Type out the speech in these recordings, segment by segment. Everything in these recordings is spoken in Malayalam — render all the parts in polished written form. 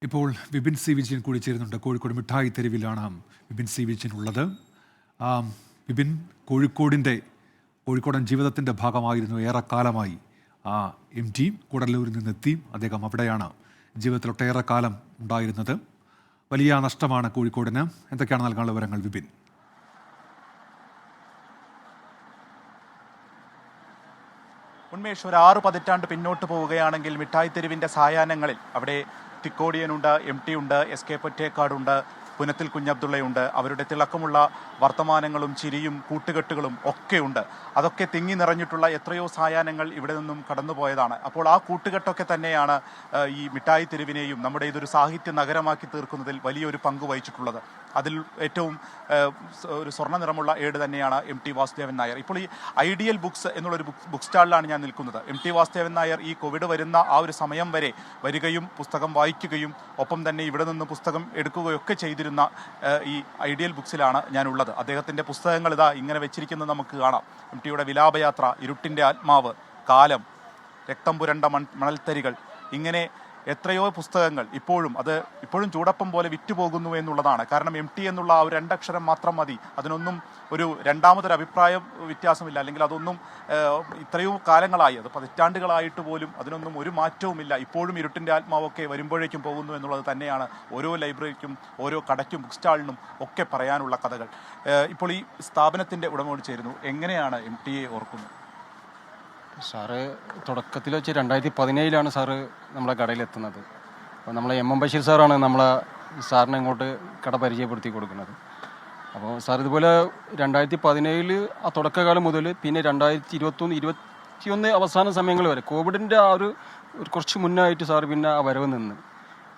ഇപ്പോൾ വിപിൻ സി വിജയൻ കൂടി ചേരുന്നുണ്ട്. കോഴിക്കോട് മിഠായി തെരുവിലാണ് വിപിൻ സി വിജയൻ ഉള്ളത്. വിപിൻ, കോഴിക്കോടൻ ജീവിതത്തിൻ്റെ ഭാഗമായിരുന്നു ഏറെക്കാലമായി MT കൂടല്ലൂരിൽ നിന്നെത്തി. അദ്ദേഹം അവിടെയാണ് ജീവിതത്തിൽ ഒട്ടേറെ കാലം ഉണ്ടായിരുന്നത്. വലിയ നഷ്ടമാണ് കോഴിക്കോടിന്. എന്തൊക്കെയാണ് നൽകാനുള്ള വിവരങ്ങൾ വിപിൻ? ഉന്മേഷ്, ഒരു 6 പതിറ്റാണ്ട് പിന്നോട്ട് പോവുകയാണെങ്കിൽ മിഠായി തെരുവിൻ്റെ സായാഹ്നങ്ങളിൽ അവിടെ തിക്കോടിയനുണ്ട്, MT ഉണ്ട്, SK പൊറ്റേക്കാടുണ്ട്, പുനത്തിൽ കുഞ്ഞബ്ദുള്ളയുണ്ട്. അവരുടെ തിളക്കമുള്ള വർത്തമാനങ്ങളും ചിരിയും കൂട്ടുകെട്ടുകളും ഒക്കെയുണ്ട്. അതൊക്കെ തിങ്ങി നിറഞ്ഞിട്ടുള്ള എത്രയോ സായാഹ്നങ്ങൾ ഇവിടെ നിന്നും കടന്നുപോയതാണ്. അപ്പോൾ ആ കൂട്ടുകെട്ടൊക്കെ തന്നെയാണ് ഈ മിഠായി തെരുവിനെയും നമ്മുടെ ഇതൊരു സാഹിത്യ നഗരമാക്കി തീർക്കുന്നതിൽ വലിയൊരു പങ്ക് വഹിച്ചിട്ടുള്ളത്. അതിൽ ഏറ്റവും ഒരു സ്വർണ്ണ നിറമുള്ള ഏട് തന്നെയാണ് MT വാസുദേവൻ നായർ. ഇപ്പോൾ ഈ ഐഡിയൽ ബുക്സ് എന്നുള്ളൊരു ബുക്ക് സ്റ്റാളിലാണ് ഞാൻ നിൽക്കുന്നത്. MT വാസുദേവൻ നായർ ഈ കോവിഡ് വരുന്ന ആ ഒരു സമയം വരെ വരികയും പുസ്തകം വായിക്കുകയും ഒപ്പം തന്നെ ഇവിടെ നിന്ന് പുസ്തകം എടുക്കുകയൊക്കെ ചെയ്തിരുന്ന ഈ ഐഡിയൽ ബുക്സിലാണ് ഞാനുള്ളത്. അദ്ദേഹത്തിൻ്റെ പുസ്തകങ്ങൾ ഇതാ ഇങ്ങനെ വെച്ചിരിക്കുന്നത് നമുക്ക് കാണാം. MTയുടെ വിലാപയാത്ര, ഇരുട്ടിൻ്റെ ആത്മാവ്, കാലം, രക്തം പുരണ്ട മണൽത്തരികൾ, ഇങ്ങനെ എത്രയോ പുസ്തകങ്ങൾ ഇപ്പോഴും ചൂടപ്പം പോലെ വിറ്റുപോകുന്നു എന്നുള്ളതാണ്. കാരണം MT എന്നുള്ള ആ ഒരു 2 അക്ഷരം മാത്രം മതി. അതിനൊന്നും ഒരു രണ്ടാമതൊരു അഭിപ്രായ വ്യത്യാസമില്ല, അല്ലെങ്കിൽ അതൊന്നും ഇത്രയും കാലങ്ങളായി, അത് പതിറ്റാണ്ടുകളായിട്ട് പോലും അതിനൊന്നും ഒരു മാറ്റവുമില്ല. ഇപ്പോഴും ഇരുട്ടിൻ്റെ ആത്മാവൊക്കെ വരുമ്പോഴേക്കും പോകുന്നു എന്നുള്ളത് തന്നെയാണ് ഓരോ ലൈബ്രറിക്കും ഓരോ കടയ്ക്കും ബുക്ക് സ്റ്റാളിനും ഒക്കെ പറയാനുള്ള കഥകൾ. ഇപ്പോൾ ഈ സ്ഥാപനത്തിൻ്റെ ഉടമയോട് ചേരുന്നു. എങ്ങനെയാണ് MTയെ ഓർക്കുന്നത്? സാറ് തുടക്കത്തിൽ വെച്ച് 2017 സാറ് നമ്മളെ കടയിലെത്തുന്നത്. അപ്പോൾ നമ്മളെ MM ബഷീർ സാറാണ് സാറിനെ ഇങ്ങോട്ട് കട പരിചയപ്പെടുത്തി കൊടുക്കുന്നത്. അപ്പോൾ സാർ ഇതുപോലെ 2017 ആ തുടക്കകാലം മുതൽ പിന്നെ 2021 അവസാന സമയങ്ങൾ വരെ കോവിഡിൻ്റെ ആ ഒരു കുറച്ച് മുന്നായിട്ട് സാർ പിന്നെ ആ വരവ് നിന്ന്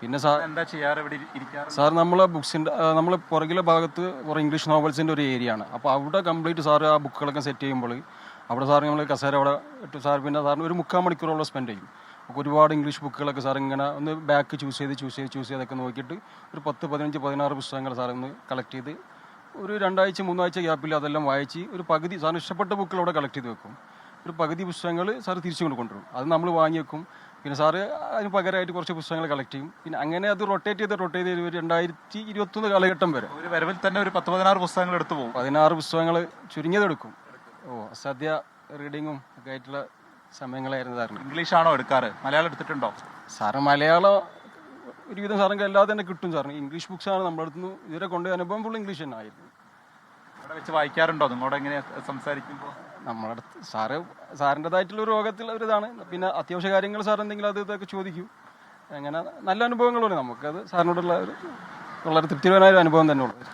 പിന്നെ സാർ എന്താ ചെയ്യാറ്? ഇവിടെ ഇരിക്കാറ്? സാർ നമ്മളെ ബുക്സിൻ്റെ നമ്മൾ പുറകിലെ ഭാഗത്ത് കുറേ ഇംഗ്ലീഷ് നോവൽസിൻ്റെ ഒരു ഏരിയ ആണ്. അപ്പോൾ അവിടെ കംപ്ലീറ്റ് സാറ് ആ ബുക്കുകളൊക്കെ സെറ്റ് ചെയ്യുമ്പോൾ അവിടെ സാർ നമ്മൾ കസേര അവിടെ ഇട്ട് സാർ പിന്നെ സാറിന് ഒരു 3/4 മണിക്കൂറോളം സ്പെൻഡ് ചെയ്യും. അപ്പോൾ ഒരുപാട് ഇംഗ്ലീഷ് ബുക്കുകളൊക്കെ സാർ ഇങ്ങനെ ഒന്ന് ബാക്ക് ചൂസ് ചെയ്തൊക്കെ നോക്കിയിട്ട് ഒരു 10, 15, 16 പുസ്തകങ്ങൾ സാർ ഒന്ന് കളക്ട് ചെയ്ത് ഒരു 2 ആഴ്ച 3 ആഴ്ച ഗ്യാപ്പിൽ അതെല്ലാം വായിച്ച് ഒരു പകുതി സാറിന് ഇഷ്ടപ്പെട്ട ബുക്കുകൾ അവിടെ കളക്ട് ചെയ്ത് വെക്കും. ഒരു പകുതി പുസ്തകങ്ങൾ സാർ തിരിച്ചു കൊണ്ടുവരും. അത് നമ്മൾ വാങ്ങി വെക്കും. പിന്നെ സാറ് അതിന് പകരമായിട്ട് കുറച്ച് പുസ്തകങ്ങൾ കളക്ട് ചെയ്യും. പിന്നെ അങ്ങനെ അത് റൊട്ടേറ്റ് ചെയ്ത് ഒരു 2021 കാലഘട്ടം വരെ ഒരു വരവിൽ തന്നെ ഒരു 10-16 പുസ്തകങ്ങൾ എടുത്തു പോകും. 16 പുസ്തകങ്ങൾ ചുരുങ്ങിയതെടുക്കും. അസാധ്യ റീഡിങ്ങും ഒക്കെ ആയിട്ടുള്ള സമയങ്ങളായിരുന്നു സാറിന്. ഇംഗ്ലീഷാണോ എടുക്കാറ്? മലയാളം എടുത്തിട്ടുണ്ടോ? സാറ് മലയാളം ഒരുവിധം സാറിന് അല്ലാതെ തന്നെ കിട്ടും. സാറിന് ഇംഗ്ലീഷ് ബുക്സാണ് നമ്മുടെ അടുത്ത് ഇതുവരെ കൊണ്ടുപോയി അനുഭവം ഫുൾ ഇംഗ്ലീഷ് തന്നെ ആയിരുന്നു. അവിടെ വെച്ച് വായിക്കാറുണ്ടോ? നിങ്ങളോട് എങ്ങനെ സംസാരിക്കുമ്പോൾ? നമ്മുടെ അടുത്ത് സാറിൻ്റെതായിട്ടുള്ള ഒരു രോഗത്തിൽ ഒരിതാണ്. പിന്നെ അത്യാവശ്യ കാര്യങ്ങൾ സാർ എന്തെങ്കിലും ഇതൊക്കെ ചോദിക്കും. അങ്ങനെ നല്ല അനുഭവങ്ങളുണ്ട് നമുക്കത്. സാറിനോടുള്ള വളരെ തൃപ്തികരമായ ഒരു അനുഭവം തന്നെ ഉള്ളത്.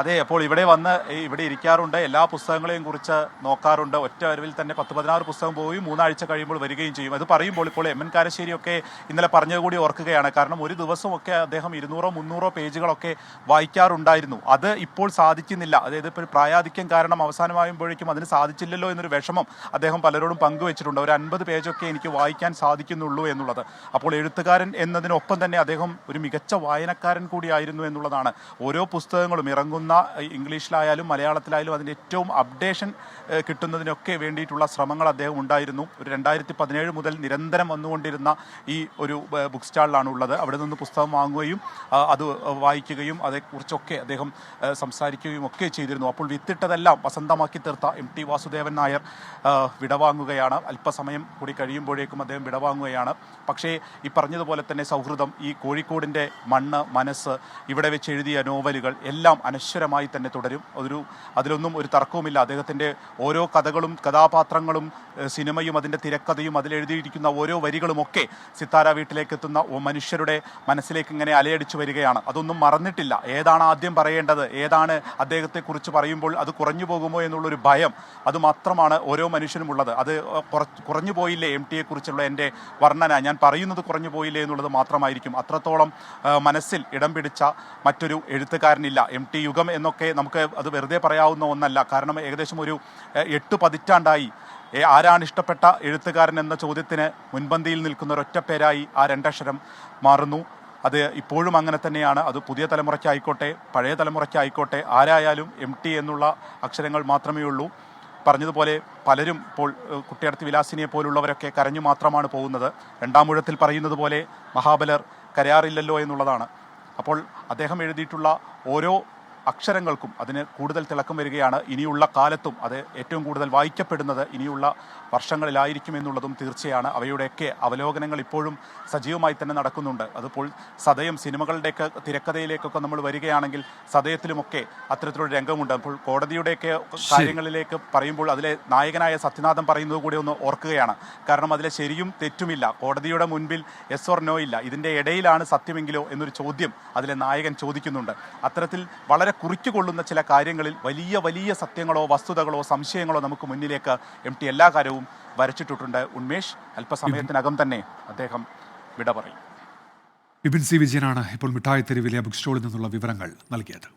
അതെ, അപ്പോൾ ഇവിടെ ഇരിക്കാറുണ്ട്, എല്ലാ പുസ്തകങ്ങളെയും കുറിച്ച് നോക്കാറുണ്ട്. ഒറ്റ വരവിൽ തന്നെ 10-16 പുസ്തകം പോയി 3 ആഴ്ച കഴിയുമ്പോൾ വരികയും ചെയ്യും. അത് പറയുമ്പോൾ ഇപ്പോൾ MN കാരശ്ശേരിയൊക്കെ ഇന്നലെ പറഞ്ഞതുകൂടി ഓർക്കുകയാണ്. കാരണം ഒരു ദിവസമൊക്കെ അദ്ദേഹം 200-300 പേജുകളൊക്കെ വായിക്കാറുണ്ടായിരുന്നു. അത് ഇപ്പോൾ സാധിക്കുന്നില്ല. അതായത് ഇപ്പോൾ പ്രായാധിക്യം കാരണം അവസാനമാകുമ്പോഴേക്കും അതിന് സാധിച്ചില്ലല്ലോ എന്നൊരു വിഷമം അദ്ദേഹം പലരോടും പങ്കുവെച്ചിട്ടുണ്ട്. ഒരു 50 പേജൊക്കെ എനിക്ക് വായിക്കാൻ സാധിക്കുന്നുള്ളൂ എന്നുള്ളത്. അപ്പോൾ എഴുത്തുകാരൻ എന്നതിനൊപ്പം തന്നെ അദ്ദേഹം ഒരു മികച്ച വായനക്കാരൻ കൂടിയായിരുന്നു എന്നുള്ളതാണ്. ഓരോ പുസ്തകങ്ങളും ഇറങ്ങുന്ന ഇംഗ്ലീഷിലായാലും മലയാളത്തിലായാലും അതിൻ്റെ ഏറ്റവും അപ്ഡേഷൻ കിട്ടുന്നതിനൊക്കെ വേണ്ടിയിട്ടുള്ള ശ്രമങ്ങൾ അദ്ദേഹം ഉണ്ടായിരുന്നു. ഒരു 2017 മുതൽ നിരന്തരം വന്നുകൊണ്ടിരുന്ന ഈ ഒരു ബുക്ക് സ്റ്റാളിലാണ് ഉള്ളത്. അവിടെ നിന്ന് പുസ്തകം വാങ്ങുകയും അത് വായിക്കുകയും അതേക്കുറിച്ചൊക്കെ അദ്ദേഹം സംസാരിക്കുകയും ഒക്കെ ചെയ്തിരുന്നു. അപ്പോൾ വിത്തിട്ടതെല്ലാം വസന്തമാക്കി തീർത്ത MT വാസുദേവൻ നായർ വിടവാങ്ങുകയാണ്. അല്പസമയം കൂടി കഴിയുമ്പോഴേക്കും അദ്ദേഹം വിടവാങ്ങുകയാണ്. പക്ഷേ ഈ പറഞ്ഞതുപോലെ തന്നെ സൗഹൃദം, ഈ കോഴിക്കോടിൻ്റെ മണ്ണ്, മനസ്സ്, ഇവിടെ വെച്ച് എഴുതിയ നോവലുകൾ എല്ലാം അനശ്വരമായി തന്നെ തുടരും. അതിലൊന്നും ഒരു തർക്കവുമില്ല. അദ്ദേഹത്തിൻ്റെ ഓരോ കഥകളും കഥാപാത്രങ്ങളും സിനിമയും അതിൻ്റെ തിരക്കഥയും അതിലെഴുതിയിരിക്കുന്ന ഓരോ വരികളുമൊക്കെ സിത്താര വീട്ടിലേക്ക് എത്തുന്ന മനുഷ്യരുടെ മനസ്സിലേക്ക് ഇങ്ങനെ അലയടിച്ചു വരികയാണ്. അതൊന്നും മറന്നിട്ടില്ല. ഏതാണ് ആദ്യം പറയേണ്ടത്, ഏതാണ് അദ്ദേഹത്തെക്കുറിച്ച് പറയുമ്പോൾ അത് കുറഞ്ഞു പോകുമോ എന്നുള്ളൊരു ഭയം, അത് മാത്രമാണ് ഓരോ മനുഷ്യനും ഉള്ളത്. അത് കുറഞ്ഞു പോയില്ലേ MTയെക്കുറിച്ചുള്ള എൻ്റെ വർണ്ണന, ഞാൻ പറയുന്നത് കുറഞ്ഞു പോയില്ലേ എന്നുള്ളത് മാത്രമായിരിക്കും. അത്രത്തോളം മനസ്സിൽ ഇടം പിടിച്ച മറ്റൊരു എഴുത്തുകാരനില്ല. MT യുഗം എന്നൊക്കെ നമുക്ക് അത് വെറുതെ പറയാവുന്ന ഒന്നല്ല. കാരണം ഏകദേശം ഒരു 8 പതിറ്റാണ്ടായി ആരാണ് ഇഷ്ടപ്പെട്ട എഴുത്തുകാരൻ എന്ന ചോദ്യത്തിന് മുൻപന്തിയിൽ നിൽക്കുന്ന ഒരൊറ്റ പേരായി ആ 2 അക്ഷരം മാറുന്നു. അത് ഇപ്പോഴും അങ്ങനെ തന്നെയാണ്. അത് പുതിയ തലമുറയ്ക്കായിക്കോട്ടെ പഴയ തലമുറയ്ക്കായിക്കോട്ടെ ആരായാലും MT എന്നുള്ള അക്ഷരങ്ങൾ മാത്രമേ ഉള്ളൂ. പറഞ്ഞതുപോലെ പലരും ഇപ്പോൾ കുട്ടിയടത്ത് വിലാസിനിയെ പോലുള്ളവരൊക്കെ കരഞ്ഞു മാത്രമാണ് പോകുന്നത്. രണ്ടാമൂഴത്തിൽ പറയുന്നത് പോലെ മഹാബലർ കരയാറില്ലല്ലോ എന്നുള്ളതാണ്. അപ്പോൾ അദ്ദേഹം എഴുതിയിട്ടുള്ള ഓരോ അക്ഷരങ്ങൾക്കും അതിന് കൂടുതൽ തിളക്കം വരികയാണ്. ഇനിയുള്ള കാലത്തും അത് ഏറ്റവും കൂടുതൽ വായിക്കപ്പെടുന്നത് ഇനിയുള്ള വർഷങ്ങളിലായിരിക്കും എന്നുള്ളതും തീർച്ചയാണ്. അവയുടെയൊക്കെ അവലോകനങ്ങൾ ഇപ്പോഴും സജീവമായി തന്നെ നടക്കുന്നുണ്ട്. അതിപ്പോൾ സദയം സിനിമകളുടെയൊക്കെ തിരക്കഥയിലേക്കൊക്കെ നമ്മൾ വരികയാണെങ്കിൽ സദയത്തിലുമൊക്കെ അത്തരത്തിലൊരു രംഗമുണ്ട്. അപ്പോൾ കോടതിയുടെയൊക്കെ കാര്യങ്ങളിലേക്ക് പറയുമ്പോൾ അതിലെ നായകനായ സത്യനാഥൻ പറയുന്നത് കൂടി ഒന്ന് ഓർക്കുകയാണ്. കാരണം അതിലെ ശരിയും തെറ്റുമില്ല, കോടതിയുടെ മുൻപിൽ യെസ് ഓർ നോ ഇല്ല, ഇതിൻ്റെ ഇടയിലാണ് സത്യമെങ്കിലോ എന്നൊരു ചോദ്യം അതിലെ നായകൻ ചോദിക്കുന്നുണ്ട്. അത്തരത്തിൽ വളരെ കുറിച്ചുകൊള്ളുന്ന ചില കാര്യങ്ങളിൽ വലിയ വലിയ സത്യങ്ങളോ വസ്തുതകളോ സംശയങ്ങളോ നമുക്ക് മുന്നിലേക്ക് MT എല്ലാ കാര്യവും വരച്ചിട്ടിട്ടുണ്ട്. ഉന്മേഷ്, അല്പസമയത്തിനകം തന്നെ അദ്ദേഹം വിട പറയും. വിപിൻ സി വിജയനാണ് ഇപ്പോൾ മിഠായി തെരുവിലെ ബുക്ക് സ്റ്റോളിൽ നിന്നുള്ള വിവരങ്ങൾ നൽകിയത്.